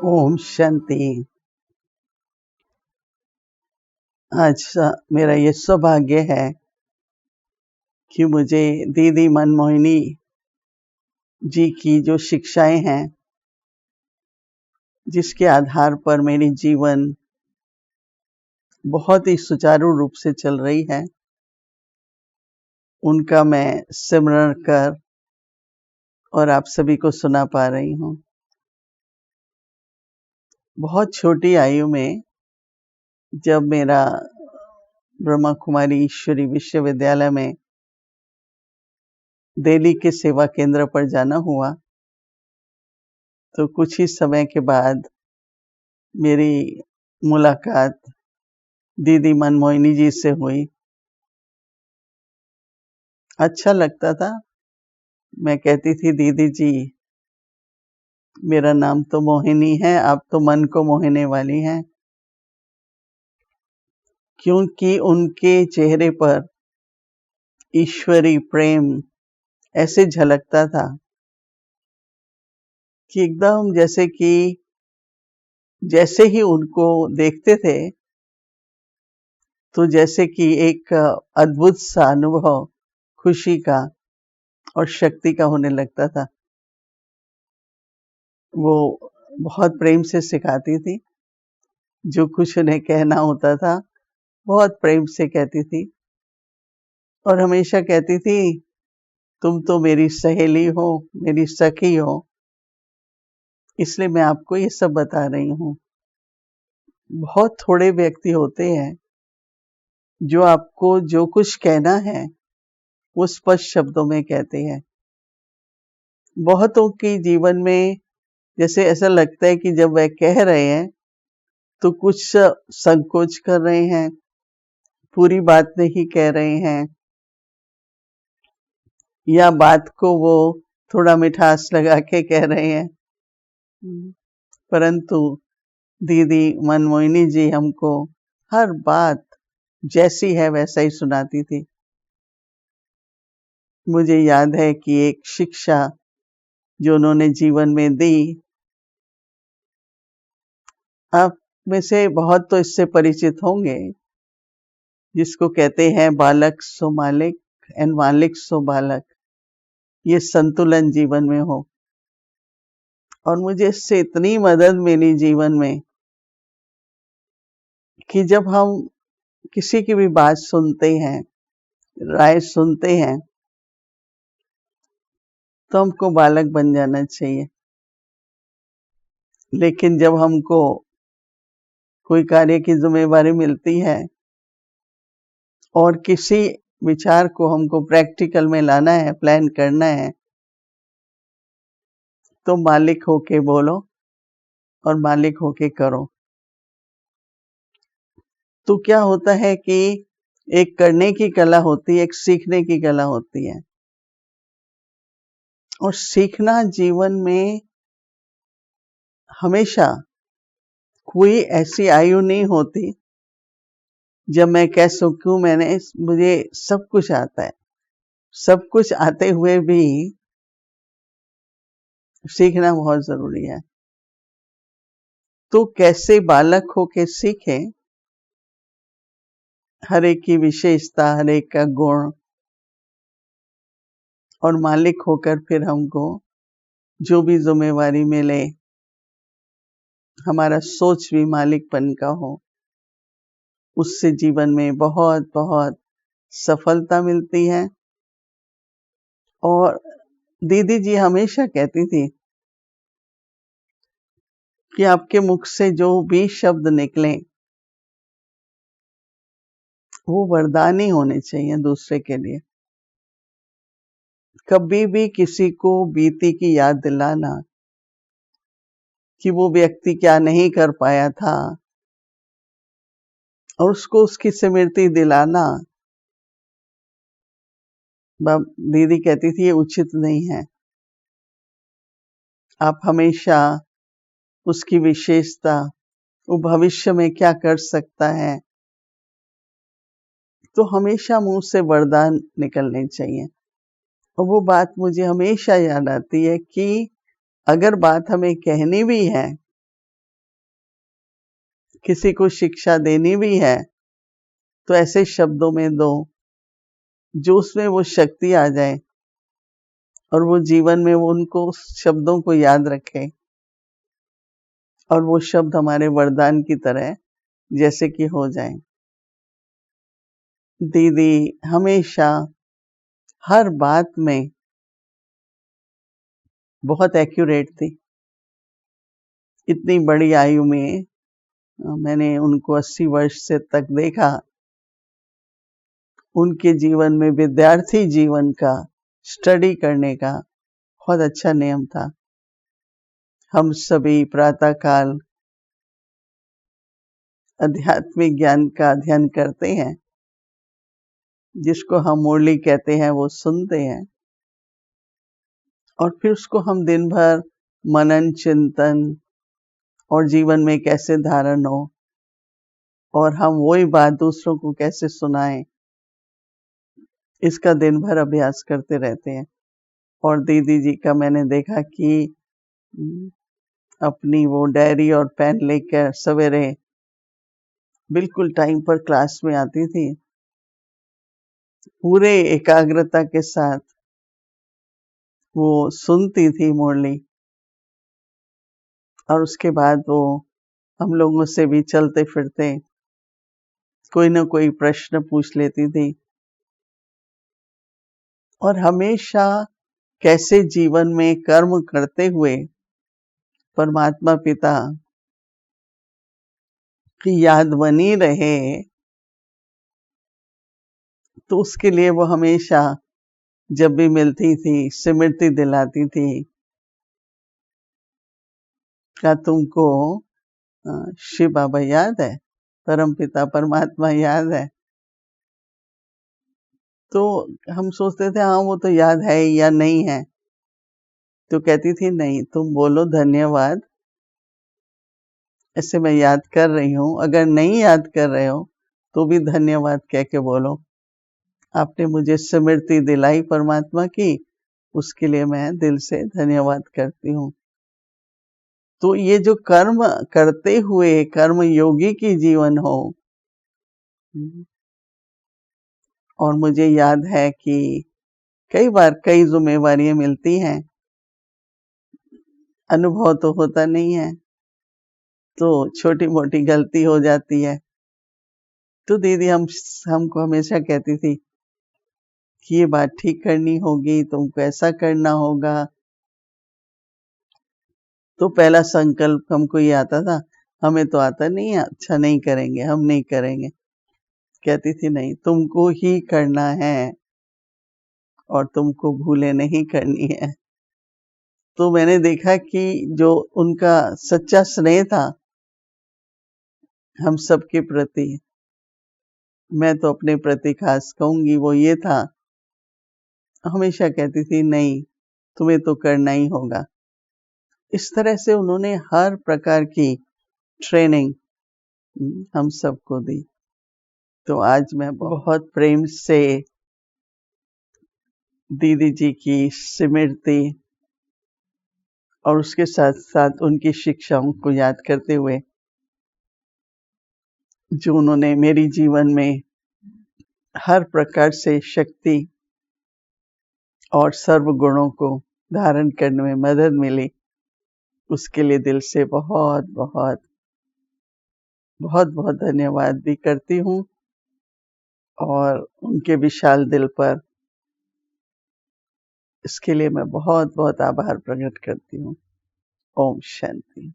ओम शांति। आज मेरा ये सौभाग्य है कि मुझे दीदी मनमोहिनी जी की जो शिक्षाएं हैं, जिसके आधार पर मेरी जीवन बहुत ही सुचारू रूप से चल रही है, उनका मैं सिमरण कर और आप सभी को सुना पा रही हूँ। बहुत छोटी आयु में जब मेरा ब्रह्मा कुमारी ईश्वरी विश्वविद्यालय में दिल्ली के सेवा केंद्र पर जाना हुआ, तो कुछ ही समय के बाद मेरी मुलाकात दीदी मनमोहिनी जी से हुई। अच्छा लगता था। मैं कहती थी, दीदी जी मेरा नाम तो मोहिनी है, आप तो मन को मोहने वाली हैं। क्योंकि उनके चेहरे पर ईश्वरी प्रेम ऐसे झलकता था कि एकदम जैसे ही उनको देखते थे तो जैसे कि एक अद्भुत सा अनुभव खुशी का और शक्ति का होने लगता था। वो बहुत प्रेम से सिखाती थी, जो कुछ उन्हें कहना होता था बहुत प्रेम से कहती थी, और हमेशा कहती थी, तुम तो मेरी सहेली हो, मेरी सखी हो, इसलिए मैं आपको ये सब बता रही हूँ। बहुत थोड़े व्यक्ति होते हैं जो आपको जो कुछ कहना है वो स्पष्ट शब्दों में कहते हैं। बहुतों के जीवन में जैसे ऐसा लगता है कि जब वह कह रहे हैं तो कुछ संकोच कर रहे हैं, पूरी बात नहीं कह रहे हैं, या बात को वो थोड़ा मिठास लगा के कह रहे हैं। परंतु दीदी मनमोहिनी जी हमको हर बात जैसी है वैसा ही सुनाती थी। मुझे याद है कि एक शिक्षा जो उन्होंने जीवन में दी, आप में से बहुत तो इससे परिचित होंगे, जिसको कहते हैं बालक सो मालिक एंड मालिक सो बालक। ये संतुलन जीवन में हो। और मुझे इससे इतनी मदद मिली जीवन में कि जब हम किसी की भी बात सुनते हैं, राय सुनते हैं, तो हमको बालक बन जाना चाहिए। लेकिन जब हमको कोई कार्य की जिम्मेवारी मिलती है और किसी विचार को हमको प्रैक्टिकल में लाना है, प्लान करना है, तो मालिक होके बोलो और मालिक होके करो। तो क्या होता है कि एक करने की कला होती है, एक सीखने की कला होती है। और सीखना जीवन में हमेशा कोई ऐसी आयु नहीं होती जब मैं कह सकूं मुझे सब कुछ आता है। सब कुछ आते हुए भी सीखना बहुत जरूरी है। तो कैसे बालक होके सीखे, हर एक की विशेषता, हर एक का गुण, और मालिक होकर फिर हमको जो भी जिम्मेवारी मिले, हमारा सोच भी मालिकपन का हो, उससे जीवन में बहुत बहुत सफलता मिलती है। और दीदी जी हमेशा कहती थी कि आपके मुख से जो भी शब्द निकले वो वरदान ही होने चाहिए दूसरे के लिए। कभी भी किसी को बीती की याद दिलाना कि वो व्यक्ति क्या नहीं कर पाया था और उसको उसकी स्मृति दिलाना, दीदी कहती थी, ये उचित नहीं है। आप हमेशा उसकी विशेषता, वो भविष्य में क्या कर सकता है, तो हमेशा मुंह से वरदान निकलने चाहिए। और वो बात मुझे हमेशा याद आती है कि अगर बात हमें कहनी भी है किसी को शिक्षा देनी भी है तो ऐसे शब्दों में दो जो उसमें वो शक्ति आ जाए और वो जीवन में वो उनको शब्दों को याद रखे और वो शब्द हमारे वरदान की तरह जैसे कि हो जाए। दीदी हमेशा हर बात में बहुत एक्यूरेट थी। इतनी बड़ी आयु में मैंने उनको 80 वर्ष से तक देखा। उनके जीवन में विद्यार्थी जीवन का स्टडी करने का बहुत अच्छा नियम था। हम सभी प्रातः काल आध्यात्मिक ज्ञान का अध्ययन करते हैं, जिसको हम मुरली कहते हैं, वो सुनते हैं और फिर उसको हम दिन भर मनन चिंतन और जीवन में कैसे धारण हो और हम वही बात दूसरों को कैसे सुनाएं, इसका दिन भर अभ्यास करते रहते हैं। और दीदी जी का मैंने देखा कि अपनी वो डायरी और पेन लेकर सवेरे बिल्कुल टाइम पर क्लास में आती थी, पूरे एकाग्रता के साथ वो सुनती थी मुरली और उसके बाद वो हम लोगों से भी चलते फिरते कोई ना कोई प्रश्न पूछ लेती थी और हमेशा कैसे जीवन में कर्म करते हुए परमात्मा पिता की याद बनी रहे, तो उसके लिए वो हमेशा जब भी मिलती थी स्मृति दिलाती थी। क्या तुमको शिव बाबा याद है, परम पिता परमात्मा याद है? तो हम सोचते थे हाँ वो तो याद है या नहीं है। तो कहती थी नहीं, तुम बोलो धन्यवाद, ऐसे मैं याद कर रही हूँ। अगर नहीं याद कर रहे हो तो भी धन्यवाद कह के बोलो, आपने मुझे स्मृति दिलाई परमात्मा की, उसके लिए मैं दिल से धन्यवाद करती हूँ। तो ये जो कर्म करते हुए कर्म योगी की जीवन हो, और मुझे याद है कि कई बार कई जिम्मेवारियां मिलती हैं, अनुभव तो होता नहीं है, तो छोटी मोटी गलती हो जाती है। तो दीदी हमको हमेशा कहती थी कि ये बात ठीक करनी होगी, तुमको ऐसा करना होगा। तो पहला संकल्प हमको ये आता था, हमें तो आता नहीं है, अच्छा नहीं करेंगे, हम नहीं करेंगे। कहती थी नहीं, तुमको ही करना है और तुमको भूले नहीं करनी है। तो मैंने देखा कि जो उनका सच्चा स्नेह था हम सबके प्रति, मैं तो अपने प्रति खास कहूंगी, वो ये था, हमेशा कहती थी नहीं तुम्हें तो करना ही होगा। इस तरह से उन्होंने हर प्रकार की ट्रेनिंग हम सबको दी। तो आज मैं बहुत प्रेम से दीदी जी की स्मृति और उसके साथ साथ उनकी शिक्षाओं को याद करते हुए, जो उन्होंने मेरी जीवन में हर प्रकार से शक्ति और सर्व गुणों को धारण करने में मदद मिली, उसके लिए दिल से बहुत बहुत बहुत बहुत धन्यवाद भी करती हूँ और उनके विशाल दिल पर इसके लिए मैं बहुत बहुत आभार प्रकट करती हूँ। ओम शांति।